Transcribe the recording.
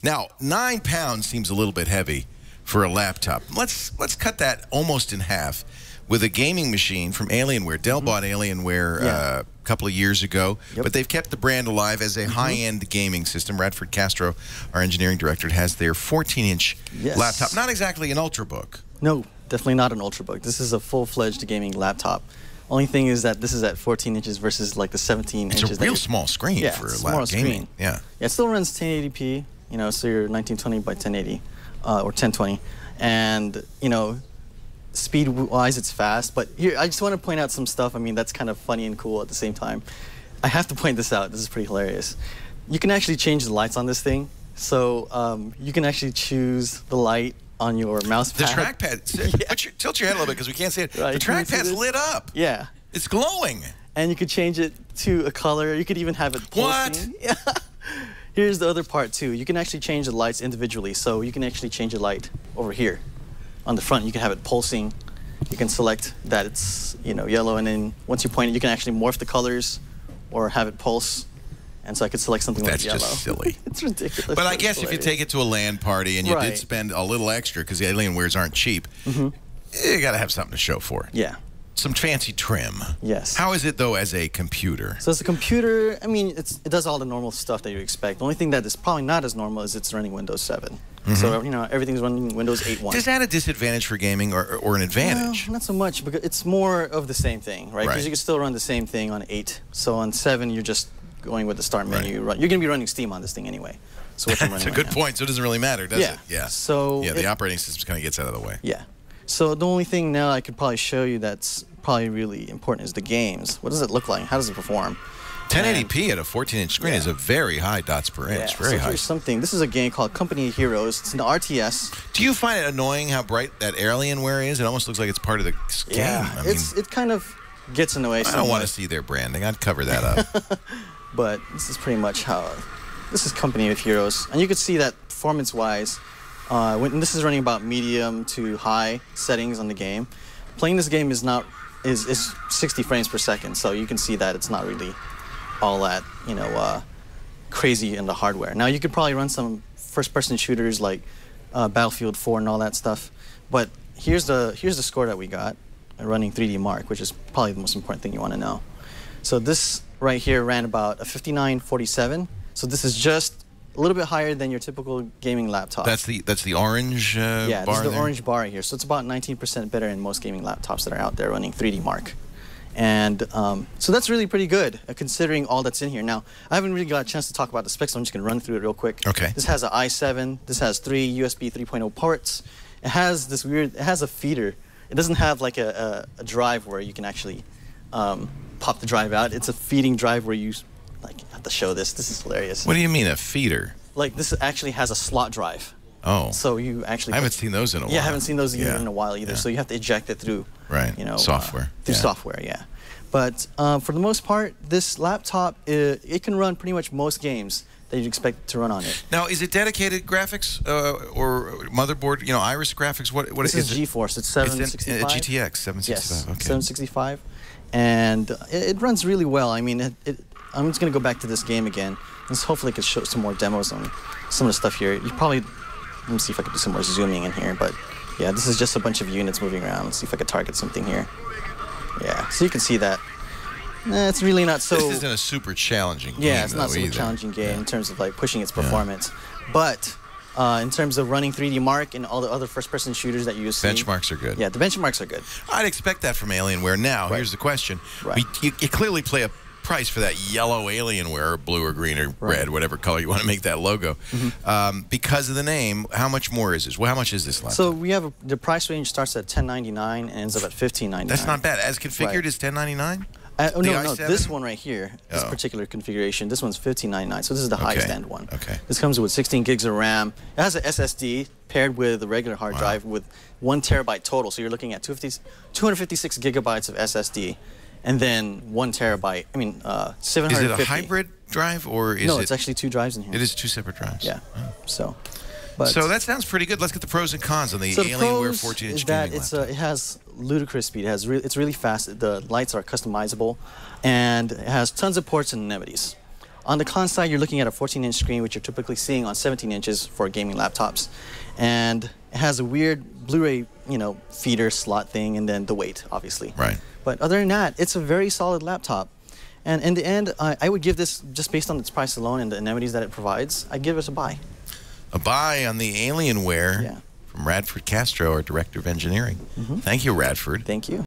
Now, 9 pounds seems a little bit heavy for a laptop. Let's cut that almost in half with a gaming machine from Alienware. Dell bought Alienware a couple of years ago, but they've kept the brand alive as a high-end gaming system. Radford Castro, our engineering director, has their 14-inch laptop. Not exactly an Ultrabook. No, definitely not an Ultrabook. This is a full-fledged gaming laptop. Only thing is that this is at 14 inches versus like the 17 inches. It's a real small screen for a laptop gaming. Yeah, it still runs 1080p. You know, so you're 1920 by 1080 or 1020, and you know, speed-wise it's fast. But here, I just want to point out some stuff. I mean, that's kind of funny and cool at the same time. I have to point this out. This is pretty hilarious. You can actually change the lights on this thing. So you can actually choose the light on your mouse pad. The trackpad. Tilt your head a little bit because we can't see it. Right, the trackpad's lit up. Yeah. It's glowing. And you could change it to a color. You could even have it pulsing. What? Yeah. Here's the other part too. You can actually change the lights individually. So you can actually change the light over here on the front. You can have it pulsing. You can select that it's, you know, yellow, and then once you point it, you can actually morph the colors or have it pulse. And so I could select something like yellow. That's just silly. It's ridiculous. But I guess if you take it to a LAN party and you did spend a little extra because the Alienwares aren't cheap, you got to have something to show for it. Yeah. Some fancy trim. Yes. How is it, though, as a computer? So as a computer, I mean, it does all the normal stuff that you expect. The only thing that is probably not as normal is it's running Windows 7. So, you know, everything's running Windows 8.1. Is that a disadvantage for gaming or an advantage? No, not so much, because it's more of the same thing, right? Because you can still run the same thing on 8. So on 7, you're just going with the start menu. You're going to be running Steam on this thing anyway. So that's a good point. So it doesn't really matter, does it? Yeah. So the operating system kind of gets out of the way. Yeah. So the only thing now I could probably show you that's probably really important is the games. What does it look like? How does it perform? 1080p at a 14-inch screen is a very high dots per inch. Very high. Here's something. This is a game called Company of Heroes. It's an RTS. Do you find it annoying how bright that Alienware is? It almost looks like it's part of the game. Yeah, I mean, it kind of gets in the way. I don't want to see their branding. I'd cover that up. But this is pretty much how. This is Company of Heroes, and you can see that performance-wise, when this is running about medium to high settings on the game. Playing this game is 60 frames per second, so you can see that it's not really all that, you know, crazy in the hardware. Now you could probably run some first-person shooters like Battlefield 4 and all that stuff, but here's the score that we got running 3D Mark, which is probably the most important thing you want to know. So this right here ran about a 5947. So this is just a little bit higher than your typical gaming laptop. That's the orange bar Yeah, this is the there? orange bar here. So it's about 19% better than most gaming laptops that are out there running 3D Mark. And so that's really pretty good, considering all that's in here. Now, I haven't really got a chance to talk about the specs, so I'm just going to run through it real quick. Okay. This has an i7. This has 3 USB 3.0 ports. It has this weird, it has a feeder. It doesn't have like a drive where you can actually pop the drive out. It's a feeding drive where you, like, I have to show this. This is hilarious. What do you mean, a feeder? Like, this actually has a slot drive. Oh. So you actually... I haven't seen those in a while. Yeah, I haven't seen those in a while either. So you have to eject it through, you know... software. Through software, yeah. But for the most part, this laptop, it can run pretty much most games that you'd expect to run on it. Now, is it dedicated graphics or motherboard, you know, Iris graphics? What is it? This is GeForce. It's 765. It's GTX 765. Yes, okay. 765. And it runs really well. I mean, I'm just going to go back to this game again. And hopefully I could show some more demos on some of the stuff here. You probably... Let me see if I can do some more zooming in here. But yeah, this is just a bunch of units moving around. Let's see if I could target something here. Yeah, so you can see that. It's really not so... This isn't a super challenging game, Yeah, it's not a super challenging game in terms of like pushing its performance. But in terms of running 3D Mark and all the other first-person shooters that you see... Benchmarks are good. Yeah, the benchmarks are good. I'd expect that from Alienware. Now, here's the question. You clearly play a price for that yellow Alienware, or blue or green or red, whatever color you want to make that logo. Because of the name, how much more is this? Well, how much is this laptop? So we have the price range starts at $1099 and ends up at $1599. That's not bad. As configured is $1099? No, this one right here, this particular configuration, this one's $1599. So this is the highest end one. This comes with 16 gigs of RAM. It has an SSD paired with a regular hard drive with 1 terabyte total. So you're looking at 256 gigabytes of SSD. And then 1 terabyte. I mean, 750. Is it a hybrid drive or is it? No, it's actually 2 drives in here. It is 2 separate drives. Yeah. So that sounds pretty good. Let's get the pros and cons on the Alienware 14-inch gaming laptop. It has ludicrous speed. It's really fast. The lights are customizable, and it has tons of ports and amenities. On the con side, you're looking at a 14-inch screen, which you're typically seeing on 17 inches for gaming laptops. And it has a weird Blu-ray, feeder slot thing, and then the weight, obviously. Right. But other than that, it's a very solid laptop. And in the end, I would give this, just based on its price alone and the amenities that it provides, I'd give it a buy. A buy on the Alienware from Radford Castro, our Director of Engineering. Thank you, Radford. Thank you.